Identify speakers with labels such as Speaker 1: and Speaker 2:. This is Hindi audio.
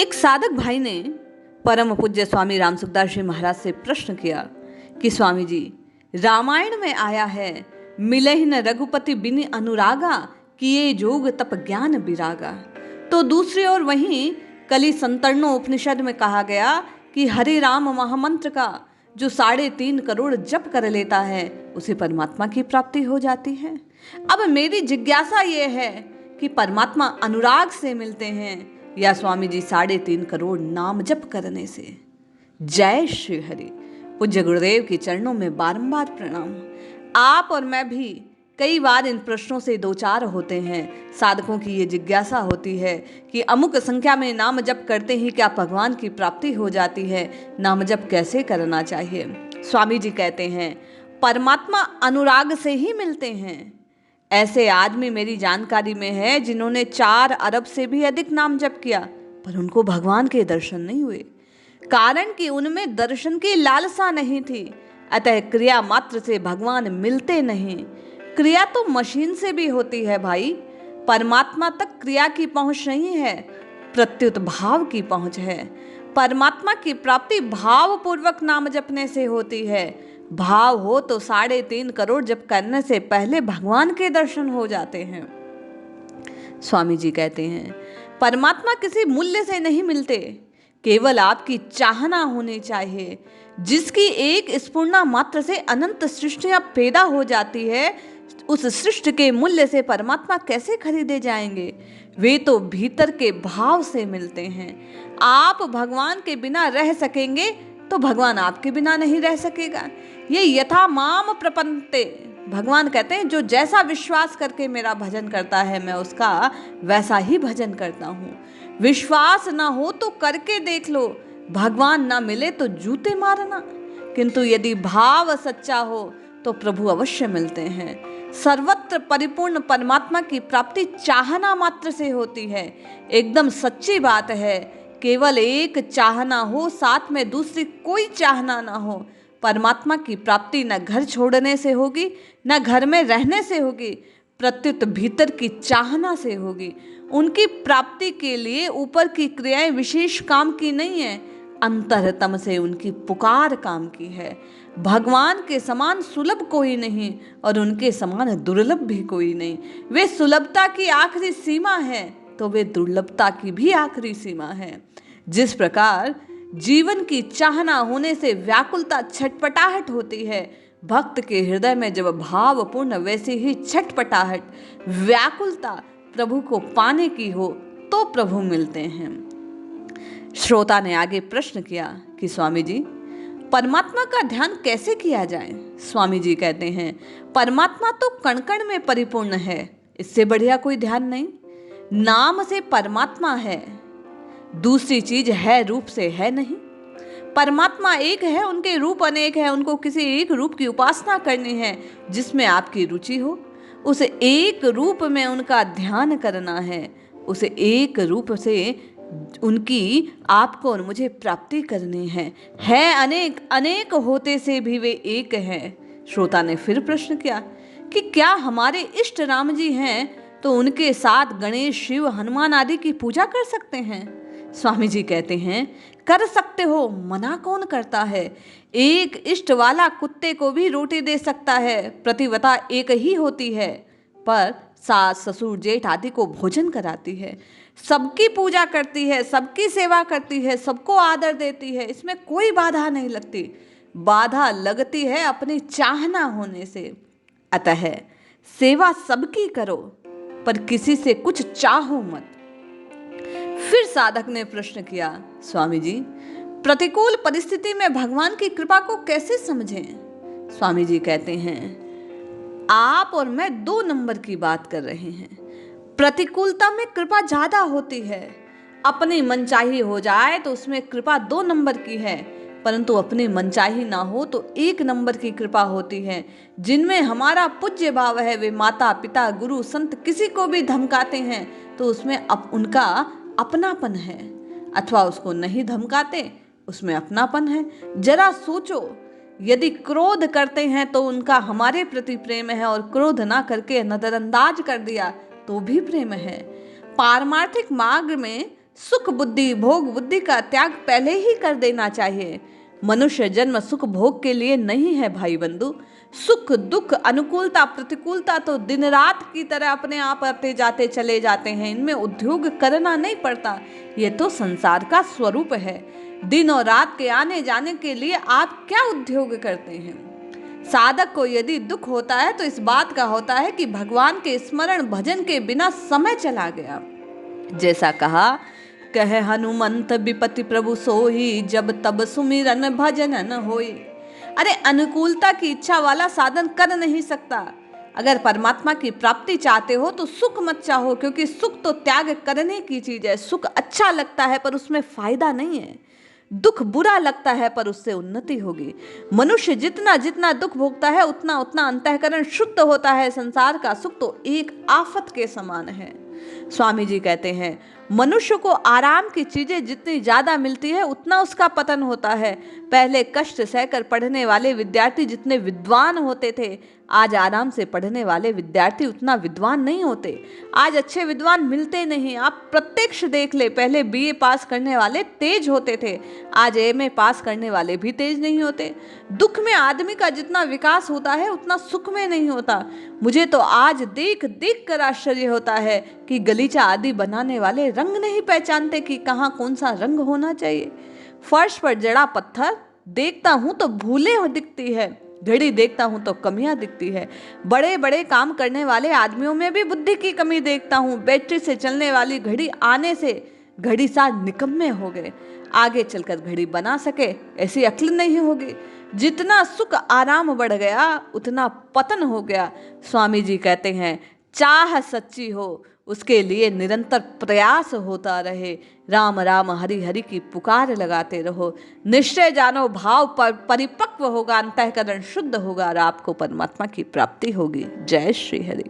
Speaker 1: एक साधक भाई ने परम पूज्य स्वामी राम सुखदास जी महाराज से प्रश्न किया कि स्वामी जी, रामायण में आया है, मिलहि न रघुपति बिन अनुरागा, किए जोग तप ज्ञान विरागा। तो दूसरी ओर वहीं कलि संतरणो उपनिषद में कहा गया कि हरे राम महामंत्र का जो 3.5 करोड़ जप कर लेता है उसे परमात्मा की प्राप्ति हो जाती है। अब मेरी जिज्ञासा ये है कि परमात्मा अनुराग से मिलते हैं या स्वामी जी 3.5 करोड़ नाम जप करने से। जय श्री हरि। पूज्य गुरुदेव के चरणों में बारंबार प्रणाम। आप और मैं भी कई बार इन प्रश्नों से दो चार होते हैं। साधकों की ये जिज्ञासा होती है कि अमुक संख्या में नाम जप करते ही क्या भगवान की प्राप्ति हो जाती है, नाम जप कैसे करना चाहिए। स्वामी जी कहते हैं परमात्मा अनुराग से ही मिलते हैं। ऐसे आदमी मेरी जानकारी में है जिन्होंने 4 अरब से भी अधिक नाम जप किया, पर उनको भगवान के दर्शन नहीं हुए, कारण कि उनमें दर्शन की लालसा नहीं थी। अतः क्रिया मात्र से भगवान मिलते नहीं। क्रिया तो मशीन से भी होती है भाई, परमात्मा तक क्रिया की पहुंच नहीं है, प्रत्युत भाव की पहुंच है। परमात्मा की प्राप्ति भाव पूर्वक नाम जपने से होती है। भाव हो तो 3.5 करोड़ जप करने से पहले भगवान के दर्शन हो जाते हैं। स्वामी जी कहते हैं परमात्मा किसी मूल्य से नहीं मिलते, केवल आपकी चाहना होनी चाहिए। जिसकी एक स्फुरना मात्र से अनंत सृष्टियां पैदा हो जाती है, उस सृष्टि के मूल्य से परमात्मा कैसे खरीदे जाएंगे। वे तो भीतर के भाव से मिलते हैं। आप भगवान के बिना रह सकेंगे तो भगवान आपके बिना नहीं रह सकेगा। ये यथा माम प्रपन्नते, भगवान कहते हैं जो जैसा विश्वास करके मेरा भजन करता है मैं उसका वैसा ही भजन करता हूँ। विश्वास ना हो तो करके देख लो, भगवान ना मिले तो जूते मारना, किंतु यदि भाव सच्चा हो तो प्रभु अवश्य मिलते हैं। सर्वत्र परिपूर्ण परमात्मा की प्राप्ति चाहना मात्र से होती है। एकदम सच्ची बात है। केवल एक चाहना हो, साथ में दूसरी कोई चाहना ना हो, परमात्मा की प्राप्ति न घर छोड़ने से होगी न घर में रहने से होगी, प्रत्युत भीतर की चाहना से होगी। उनकी प्राप्ति के लिए ऊपर की क्रियाएं विशेष काम की नहीं है, अंतरतम से उनकी पुकार काम की है। भगवान के समान सुलभ कोई नहीं और उनके समान दुर्लभ भी कोई नहीं। वे सुलभता की आखिरी सीमा है तो वे दुर्लभता की भी आखिरी सीमा है। जिस प्रकार जीवन की चाहना होने से व्याकुलता छटपटाहट होती है, भक्त के हृदय में जब भावपूर्ण वैसे ही छटपटाहट व्याकुलता प्रभु को पाने की हो तो प्रभु मिलते हैं। श्रोता ने आगे प्रश्न किया कि स्वामी जी परमात्मा का ध्यान कैसे किया जाए। स्वामी जी कहते हैं परमात्मा तो कण कण में परिपूर्ण है, इससे बढ़िया कोई ध्यान नहीं। नाम से परमात्मा है, दूसरी चीज है रूप से है नहीं। परमात्मा एक है, उनके रूप अनेक है। उनको किसी एक रूप की उपासना करनी है जिसमें आपकी रुचि हो, उस एक रूप में उनका ध्यान करना है, उस एक रूप से उनकी आपको और मुझे प्राप्ति करनी है। अनेक अनेक होते से भी वे एक हैं। श्रोता ने फिर प्रश्न किया कि क्या हमारे इष्ट राम जी हैं तो उनके साथ गणेश, शिव, हनुमान आदि की पूजा कर सकते हैं। स्वामी जी कहते हैं कर सकते हो, मना कौन करता है। एक इष्ट वाला कुत्ते को भी रोटी दे सकता है। प्रतिव्रता एक ही होती है पर सास, ससुर, जेठ आदि को भोजन कराती है, सबकी पूजा करती है, सबकी सेवा करती है, सबको आदर देती है। इसमें कोई बाधा नहीं लगती। बाधा लगती है अपनी चाहना होने से। अतः सेवा सबकी करो पर किसी से कुछ चाहो मत। फिर साधक ने प्रश्न किया स्वामी जी प्रतिकूल परिस्थिति में भगवान की कृपा को कैसे समझें। स्वामी जी कहते हैं आप और मैं 2 नंबर की बात कर रहे हैं। प्रतिकूलता में कृपा ज्यादा होती है। अपनी मनचाही हो जाए तो उसमें कृपा 2 नंबर की है, परंतु अपनी मनचाही ना हो तो 1 नंबर की कृपा होती है। जिनमें हमारा पूज्य भाव है, वे माता, पिता, गुरु, संत किसी को भी धमकाते हैं तो उसमें उनका अपनापन है, अथवा उसको नहीं धमकाते उसमें अपनापन है। जरा सोचो, यदि क्रोध करते हैं तो उनका हमारे प्रति प्रेम है और क्रोध ना करके नजरअंदाज कर दिया तो भी प्रेम है। पारमार्थिक मार्ग में सुख बुद्धि भोग बुद्धि का त्याग पहले ही कर देना चाहिए। मनुष्य जन्म सुख भोग के लिए नहीं है भाई बंधु। सुख दुख अनुकूलता प्रतिकूलता तो दिन रात की तरह अपने आप आते जाते चले जाते हैं, इनमें उद्योग करना नहीं पड़ता। ये तो संसार का स्वरूप है। दिन और रात के आने जाने के लिए आप क्या उद्योग करते हैं? साधक को यदि दुख होता है तो इस बात का होता है कि भगवान के स्मरण भजन के बिना समय चला गया। जैसा कहा, कहे हनुमंत विपति प्रभु सोई, जब तब सुमिरन भजन न होई। अरे अनुकूलता की इच्छा वाला साधन कर नहीं सकता। अगर परमात्मा की प्राप्ति चाहते हो तो सुख मत चाहो, क्योंकि सुख तो त्याग करने की चीज है। सुख अच्छा लगता है पर उसमें फायदा नहीं है। दुख बुरा लगता है पर उससे उन्नति होगी। मनुष्य जितना जितना दुख भोगता है उतना उतना अंतःकरण शुद्ध होता है। संसार का सुख तो एक आफत के समान है। स्वामी जी कहते हैं, मनुष्य को आराम की चीजें जितनी ज्यादा मिलती है उतना उसका पतन होता है। पहले कष्ट सहकर पढ़ने वाले विद्यार्थी जितने विद्वान होते थे, आज आराम से पढ़ने वाले विद्यार्थी उतना विद्वान नहीं होते। आज अच्छे विद्वान मिलते नहीं। आप प्रत्यक्ष देख ले, पहले बीए पास करने वाले तेज होते थे, आज एमए पास करने वाले भी तेज नहीं होते। दुख में आदमी का जितना विकास होता है उतना सुख में नहीं होता। मुझे तो आज देख देख कर आश्चर्य होता है कि गलीचा आदि बनाने वाले रंग नहीं पहचानते कि कहाँ कौन सा रंग होना चाहिए। फर्श पर जड़ा पत्थर देखता हूं तो भूले दिखती है, घड़ी देखता हूं तो कमियां दिखती है। बड़े बड़े काम करने वाले आदमियों में भी बुद्धि की कमी देखता हूं। बैटरी से चलने वाली घड़ी आने से घड़ी साथ निकम्मे हो गए। आगे चलकर घड़ी बना सके ऐसी अक्ल नहीं होगी। जितना सुख आराम बढ़ गया उतना पतन हो गया। स्वामी जी कहते हैं, चाह सच्ची हो उसके लिए निरंतर प्रयास होता रहे। राम राम हरि हरि की पुकार लगाते रहो। निश्चय जानो भाव पर परिपक्व होगा, अंतःकरण शुद्ध होगा और आपको परमात्मा की प्राप्ति होगी। जय श्री हरि।